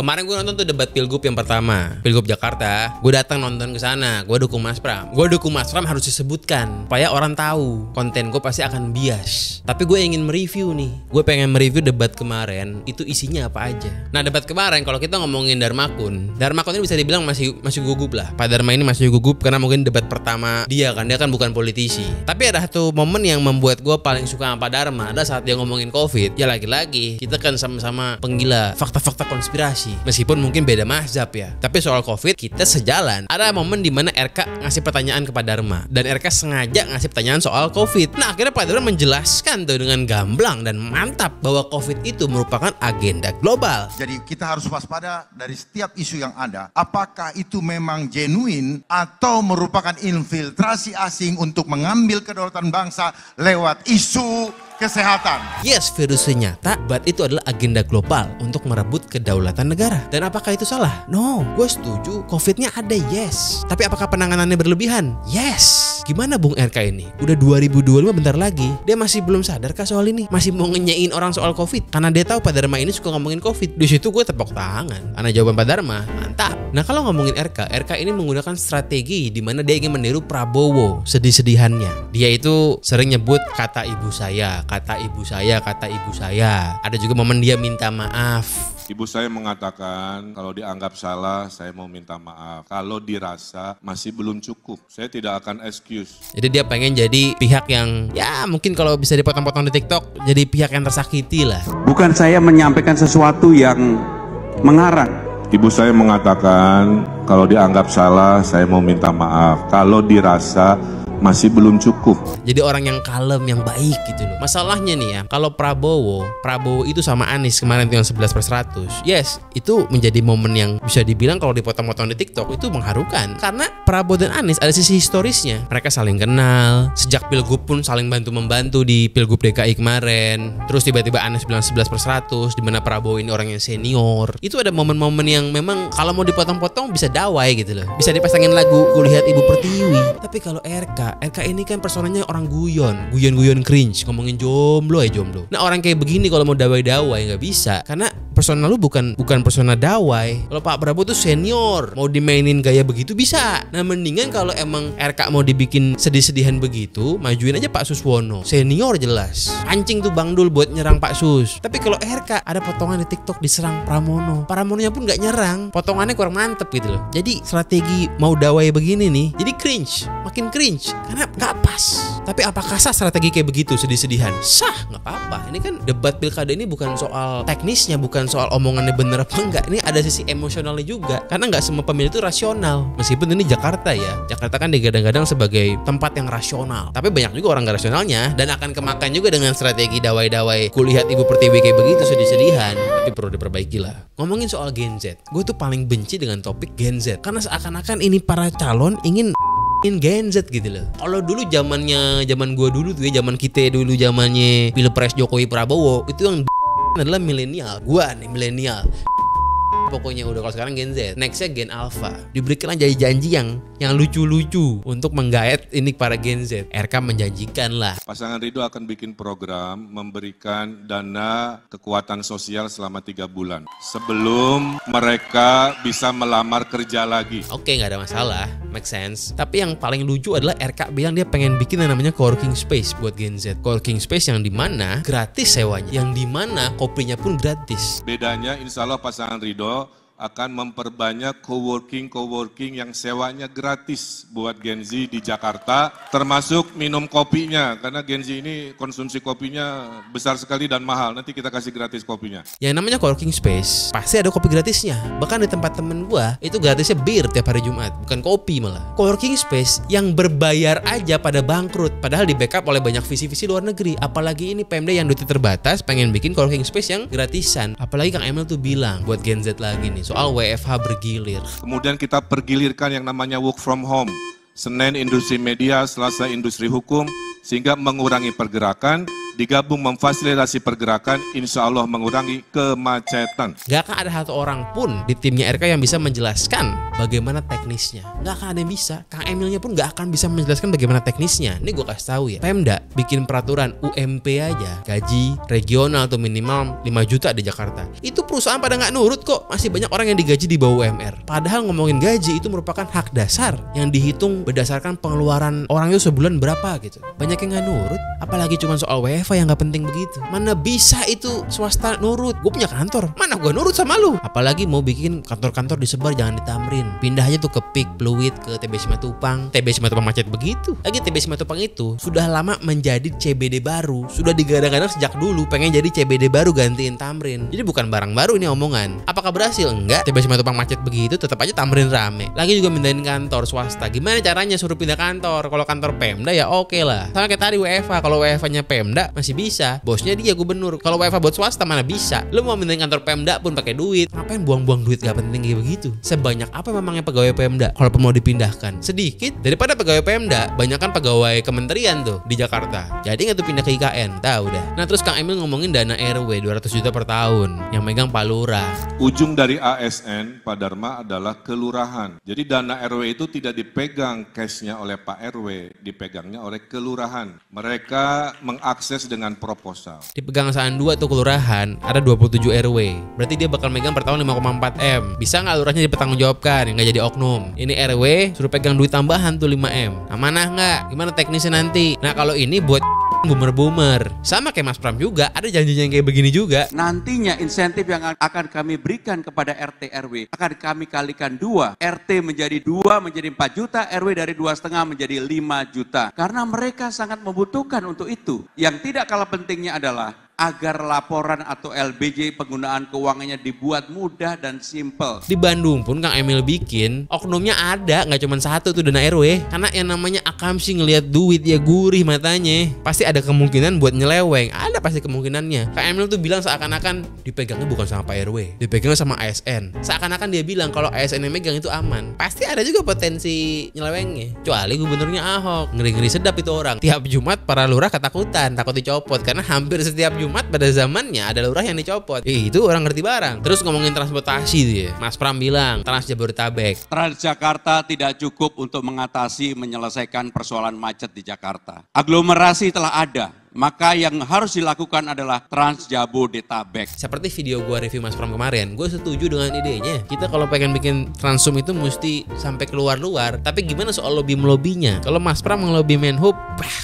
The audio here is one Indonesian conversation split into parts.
Kemarin gue nonton tuh debat Pilgub yang pertama, Pilgub Jakarta. Gue datang nonton ke sana. Gue dukung Mas Pram. Gue dukung Mas Pram harus disebutkan supaya orang tahu konten gue pasti akan bias. Tapi gue ingin mereview nih. Gue pengen mereview debat kemarin itu isinya apa aja. Nah, debat kemarin kalau kita ngomongin Darmakun ini bisa dibilang masih gugup lah. Pak Dharma ini masih gugup karena mungkin debat pertama dia kan bukan politisi. Tapi ada satu momen yang membuat gue paling suka sama Pak Dharma, ada saat dia ngomongin COVID. Ya lagi-lagi kita kan sama-sama penggila fakta-fakta konspirasi. Meskipun mungkin beda mazhab ya. Tapi soal COVID kita sejalan. Ada momen dimana RK ngasih pertanyaan ke Pak Dharma dan RK sengaja ngasih pertanyaan soal COVID. Nah, akhirnya Pak Dharma menjelaskan tuh dengan gamblang dan mantap bahwa COVID itu merupakan agenda global. Jadi kita harus waspada dari setiap isu yang ada. Apakah itu memang genuine atau merupakan infiltrasi asing untuk mengambil kedaulatan bangsa lewat isu kesehatan. Yes, virusnya nyata, but itu adalah agenda global untuk merebut kedaulatan negara. Dan apakah itu salah? No, gue setuju. COVID-nya ada, yes. Tapi apakah penanganannya berlebihan? Yes. Gimana Bung RK ini? Udah 2025 bentar lagi. Dia masih belum sadar kah soal ini? Masih mau ngenyain orang soal COVID? Karena dia tahu Pak Dharma ini suka ngomongin COVID. Di situ gue tepuk tangan. Karena jawaban Pak Dharma mantap. Nah, kalau ngomongin RK ini menggunakan strategi di mana dia ingin meniru Prabowo sedih-sedihannya. Dia itu sering nyebut kata ibu saya. Kata ibu saya. Ada juga momen dia minta maaf. Ibu saya mengatakan kalau dianggap salah saya mau minta maaf. Kalau dirasa masih belum cukup, saya tidak akan excuse. Jadi dia pengen jadi pihak yang ya mungkin kalau bisa dipotong-potong di TikTok jadi pihak yang tersakiti lah. Bukan saya menyampaikan sesuatu yang mengarang. Ibu saya mengatakan kalau dianggap salah saya mau minta maaf. Kalau dirasa masih belum cukup. Jadi orang yang kalem, yang baik gitu loh. Masalahnya nih ya, kalau Prabowo itu sama Anies kemarin itu yang 11/100. Yes, itu menjadi momen yang bisa dibilang kalau dipotong-potong di TikTok itu mengharukan. Karena Prabowo dan Anies ada sisi historisnya. Mereka saling kenal, sejak Pilgub pun saling bantu-membantu di Pilgub DKI kemarin. Terus tiba-tiba Anies bilang 11/100, di mana Prabowo ini orang yang senior. Itu ada momen-momen yang memang kalau mau dipotong-potong bisa dawai gitu loh. Bisa dipasangin lagu Kulihat Ibu Pertiwi. Tapi kalau RK ini kan personanya orang guyon cringe, ngomongin jomblo. Nah, orang kayak begini kalau mau dawai-dawai nggak bisa, karena persona lu bukan persona dawai. Kalau Pak Prabowo tuh senior, mau dimainin gaya begitu bisa. Nah, mendingan kalau emang RK mau dibikin sedih-sedihan begitu, majuin aja Pak Suswono, senior jelas. Pancing tuh Bang Dul buat nyerang Pak Sus. Tapi kalau RK ada potongan di TikTok diserang Pramononya pun nggak nyerang, potongannya kurang mantep gitu loh. Jadi strategi mau dawai begini nih, jadi makin cringe. Karena gak pas. Tapi apakah sah strategi kayak begitu sedih-sedihan? Sah, gak apa-apa. Ini kan debat pilkada ini bukan soal teknisnya, bukan soal omongannya bener apa enggak. Ini ada sisi emosionalnya juga. Karena gak semua pemilih itu rasional. Meskipun ini Jakarta ya. Jakarta kan digadang-gadang sebagai tempat yang rasional. Tapi banyak juga orang gak rasionalnya. Dan akan kemakan juga dengan strategi dawai-dawai Kulihat Ibu Pertiwi kayak begitu sedih-sedihan. Tapi perlu diperbaiki lah. Ngomongin soal Gen Z, gue tuh paling benci dengan topik Gen Z. Karena seakan-akan ini para calon ingin Gen Z gitu loh. Kalau dulu zaman gue dulu tuh ya, zaman kita dulu zamannya Pilpres Jokowi Prabowo, itu yang adalah milenial. Gua nih milenial. Pokoknya udah, kalau sekarang Gen Z, nextnya Gen Alpha. Diberikan janji-janji yang lucu-lucu untuk menggaet ini para Gen Z. RK menjanjikan lah. Pasangan Ridho akan bikin program memberikan dana kekuatan sosial selama 3 bulan sebelum mereka bisa melamar kerja lagi. Oke, nggak ada masalah, make sense. Tapi yang paling lucu adalah RK bilang dia pengen bikin yang namanya coworking space buat Gen Z. Coworking space yang dimana gratis sewanya, yang dimana kopinya pun gratis. Bedanya insya Allah pasangan Ridho akan memperbanyak coworking yang sewanya gratis buat Gen Z di Jakarta, termasuk minum kopinya, karena Gen Z ini konsumsi kopinya besar sekali dan mahal. Nanti kita kasih gratis kopinya. Yang namanya coworking space pasti ada kopi gratisnya. Bahkan di tempat temen gua itu gratisnya bir tiap hari Jumat, bukan kopi malah. Coworking space yang berbayar aja pada bangkrut, padahal di backup oleh banyak visi-visi luar negeri. Apalagi ini Pemda yang duitnya terbatas pengen bikin coworking space yang gratisan. Apalagi Kang Emil tuh bilang buat Gen Z lagi nih soal WFH bergilir. Kemudian kita pergilirkan yang namanya work from home. Senin industri media, Selasa industri hukum, sehingga mengurangi pergerakan digabung memfasilitasi pergerakan, insya Allah mengurangi kemacetan. Gak akan ada satu orang pun di timnya RK yang bisa menjelaskan bagaimana teknisnya. Gak akan ada yang bisa. Kang Emilnya pun gak akan bisa menjelaskan bagaimana teknisnya. Ini gue kasih tahu ya. Pemda bikin peraturan UMP aja, gaji regional tuh minimal 5 juta di Jakarta. Itu perusahaan pada gak nurut kok. Masih banyak orang yang digaji di bawah UMR. Padahal ngomongin gaji itu merupakan hak dasar yang dihitung berdasarkan pengeluaran orang itu sebulan berapa gitu. Banyak yang gak nurut. Apalagi cuma soal WFH yang gak penting begitu. Mana bisa itu swasta nurut? Gue punya kantor, mana gue nurut sama lu? Apalagi mau bikin kantor-kantor disebar, jangan di Tamrin. Pindah aja tuh ke PIK, Pluit, ke TB Simatupang. TB Simatupang macet begitu. Lagi TB Simatupang itu sudah lama menjadi CBD baru. Sudah digadang-gadang sejak dulu pengen jadi CBD baru gantiin Tamrin. Jadi bukan barang baru ini omongan. Apakah berhasil? Enggak. TB Simatupang macet begitu, tetap aja Tamrin rame. Lagi juga mindahin kantor swasta. Gimana caranya suruh pindah kantor? Kalau kantor Pemda ya oke lah. Sama kayak tadi WFH. Kalau WFH-nya Pemda masih bisa. Bosnya dia gubernur. Kalau WFH buat swasta mana bisa? Lu mau mindahin kantor Pemda pun pakai duit. Ngapain buang-buang duit gak penting kayak begitu? Sebanyak apa memangnya pegawai Pemda kalau mau dipindahkan? Sedikit daripada pegawai Pemda, banyak kan pegawai kementerian tuh di Jakarta. Jadi nggak tuh pindah ke IKN, tahu dah. Nah terus Kang Emil ngomongin dana RW 200 juta per tahun yang megang Pak Lurah. Ujung dari ASN Pak Dharma adalah kelurahan. Jadi dana RW itu tidak dipegang cashnya oleh Pak RW, dipegangnya oleh kelurahan. Mereka mengakses dengan proposal. Dipegang Saan 2 tuh kelurahan, ada 27 RW. Berarti dia bakal megang per tahun 5,4 M. Bisa nggak lurahnya dipertanggungjawabkan, nggak jadi oknum? Ini RW suruh pegang duit tambahan tuh 5 M. Amanah nggak? Gimana teknisnya nanti? Nah kalau ini buat bumer-bumer. Sama kayak Mas Pram juga, ada janjinya yang kayak begini juga. Nantinya insentif yang akan kami berikan kepada RT RW akan kami kalikan 2. RT menjadi 2 menjadi 4 juta, RW dari 2,5 menjadi 5 juta. Karena mereka sangat membutuhkan untuk itu. Yang tidak kalah pentingnya adalah agar laporan atau LBJ penggunaan keuangannya dibuat mudah dan simple. Di Bandung pun Kang Emil bikin, oknumnya ada, nggak cuma satu tuh dana RW. Karena yang namanya akamsi ngelihat duit ya gurih matanya. Pasti ada kemungkinan buat nyeleweng, ada pasti kemungkinannya. Kang Emil tuh bilang seakan-akan dipegangnya bukan sama Pak RW, dipegangnya sama ASN. Seakan-akan dia bilang kalau ASN yang megang itu aman. Pasti ada juga potensi nyelewengnya. Kecuali gubernurnya Ahok, ngeri-ngeri sedap itu orang. Tiap Jumat para lurah ketakutan, takut dicopot karena hampir setiap Jumat pada zamannya ada lurah yang dicopot. Itu orang ngerti barang. Terus ngomongin transportasi tuh ya. Mas Pram bilang Trans Jabodetabek. Transjakarta tidak cukup untuk mengatasi menyelesaikan persoalan macet di Jakarta. Aglomerasi telah ada. Maka yang harus dilakukan adalah Trans Jabodetabek. Seperti video gua review Mas Pram kemarin, gue setuju dengan idenya. Kita kalau pengen bikin Transum itu mesti sampai keluar-luar. Tapi gimana soal lobby-melobinya? Kalau Mas Pram ngelobi Menhub,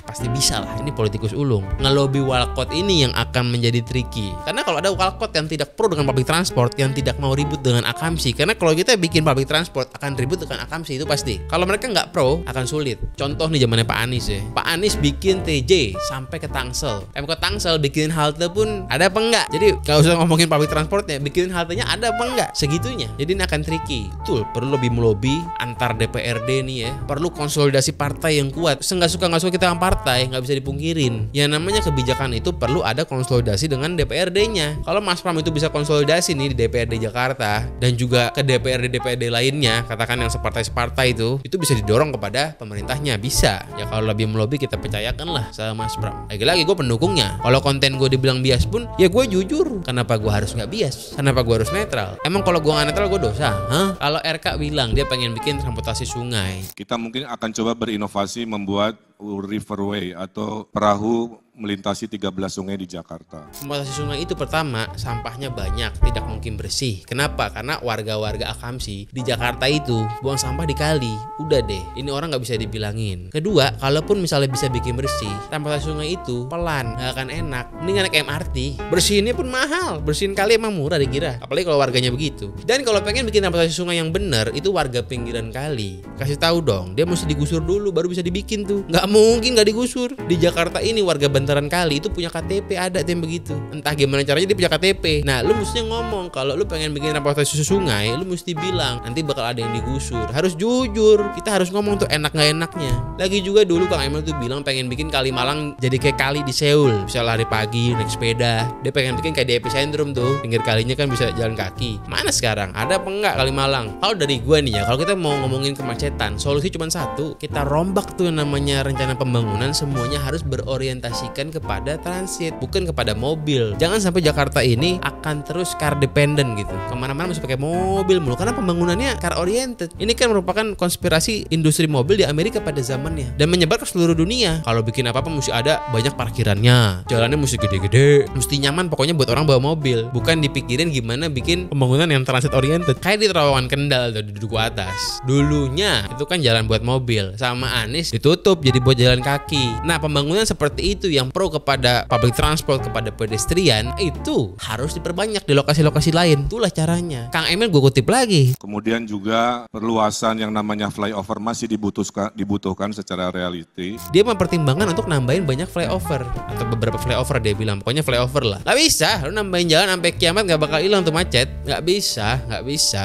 pasti bisa lah. Ini politikus ulung. Ngelobi Walkot ini yang akan menjadi tricky. Karena kalau ada Walkot yang tidak pro dengan public transport, yang tidak mau ribut dengan akamsi. Karena kalau kita bikin public transport akan ribut dengan akamsi, itu pasti. Kalau mereka nggak pro, akan sulit. Contoh nih zamannya Pak Anies ya. Pak Anies bikin TJ sampai ke Tangsel. Pemkot Tangsel bikinin halte pun ada apa enggak? Jadi gak usah ngomongin public transportnya, bikinin haltenya ada apa enggak? Segitunya. Jadi ini akan tricky. Betul, perlu lebih melobi antar DPRD nih ya. Perlu konsolidasi partai yang kuat. Nggak suka kita yang partai, nggak bisa dipungkirin. Yang namanya kebijakan itu perlu ada konsolidasi dengan DPRD-nya. Kalau Mas Pram itu bisa konsolidasi nih di DPRD Jakarta dan juga ke DPRD lainnya, katakan yang separtai itu bisa didorong kepada pemerintahnya. Bisa. Ya kalau lebih melobi kita percayakan lah sama Mas Pram. Lagi gue pendukungnya. Kalau konten gue dibilang bias pun, ya gue jujur. Kenapa gue harus nggak bias? Kenapa gue harus netral? Emang kalau gue nggak netral gue dosa? Kalau RK bilang dia pengen bikin transportasi sungai, Kita mungkin akan coba berinovasi membuat riverway atau perahu melintasi 13 sungai di Jakarta. Transportasi sungai itu pertama, sampahnya banyak, tidak mungkin bersih. Kenapa? Karena warga-warga akamsi di Jakarta itu buang sampah di kali. Udah deh, ini orang nggak bisa dibilangin. Kedua, kalaupun misalnya bisa bikin bersih, transportasi sungai itu pelan, nggak akan enak. Mending naik MRT. Bersihinnya pun mahal. Bersihin kali emang murah dikira. Apalagi kalau warganya begitu. Dan kalau pengen bikin transportasi sungai yang bener, itu warga pinggiran kali. Kasih tahu dong, dia mesti digusur dulu baru bisa dibikin tuh. Nggak mungkin nggak digusur. Di Jakarta ini warga bantaran kali itu punya KTP, ada yang begitu. Entah gimana caranya dia punya KTP. Nah, lu mestinya ngomong kalau lu pengen bikin transportasi sungai, lu mesti bilang nanti bakal ada yang digusur. Harus jujur. Kita harus ngomong tuh enak nggak enaknya. Lagi juga dulu Kang Emil tuh bilang pengen bikin Kali Malang jadi kayak kali di Seoul. Bisa lari pagi, naik sepeda. Dia pengen bikin kayak di Epicentrum tuh. Pinggir kalinya kan bisa jalan kaki. Mana sekarang? Ada apa enggak Kali Malang? Kalau dari gua nih ya, kalau kita mau ngomongin kemacetan, solusi cuma satu. Kita rombak tuh yang namanya rencana pembangunan, semuanya harus berorientasi dialihkan kepada transit, bukan kepada mobil. Jangan sampai Jakarta ini akan terus car dependent gitu, kemana-mana mesti pakai mobil mulu, karena pembangunannya car oriented. Ini kan merupakan konspirasi industri mobil di Amerika pada zamannya dan menyebar ke seluruh dunia. Kalau bikin apa-apa mesti ada banyak parkirannya, jalannya mesti gede-gede, mesti nyaman pokoknya buat orang bawa mobil. Bukan dipikirin gimana bikin pembangunan yang transit oriented. Kayak di Terowongan Kendal tuh, di Duku Atas. Dulunya itu kan jalan buat mobil, sama Anies ditutup jadi buat jalan kaki. Nah, pembangunan seperti itu yang pro kepada public transport, kepada pedestrian, itu harus diperbanyak di lokasi-lokasi lain. Itulah caranya. Kang Emil gue kutip lagi. Kemudian juga perluasan yang namanya flyover masih dibutuhkan secara reality. Dia mempertimbangkan untuk nambahin banyak flyover atau beberapa flyover, dia bilang pokoknya flyover lah. Gak bisa, lu nambahin jalan sampai kiamat gak bakal hilang tuh macet. Gak bisa.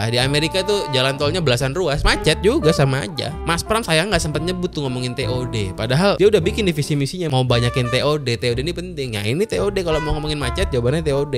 Di Amerika tuh jalan tolnya belasan ruas, macet juga sama aja. Mas Pram sayang gak sempat nyebut tuh ngomongin TOD. Padahal dia udah bikin divisi misinya mau banyakin TOD. TOD ini penting. Nah ini TOD, kalau mau ngomongin macet jawabannya TOD.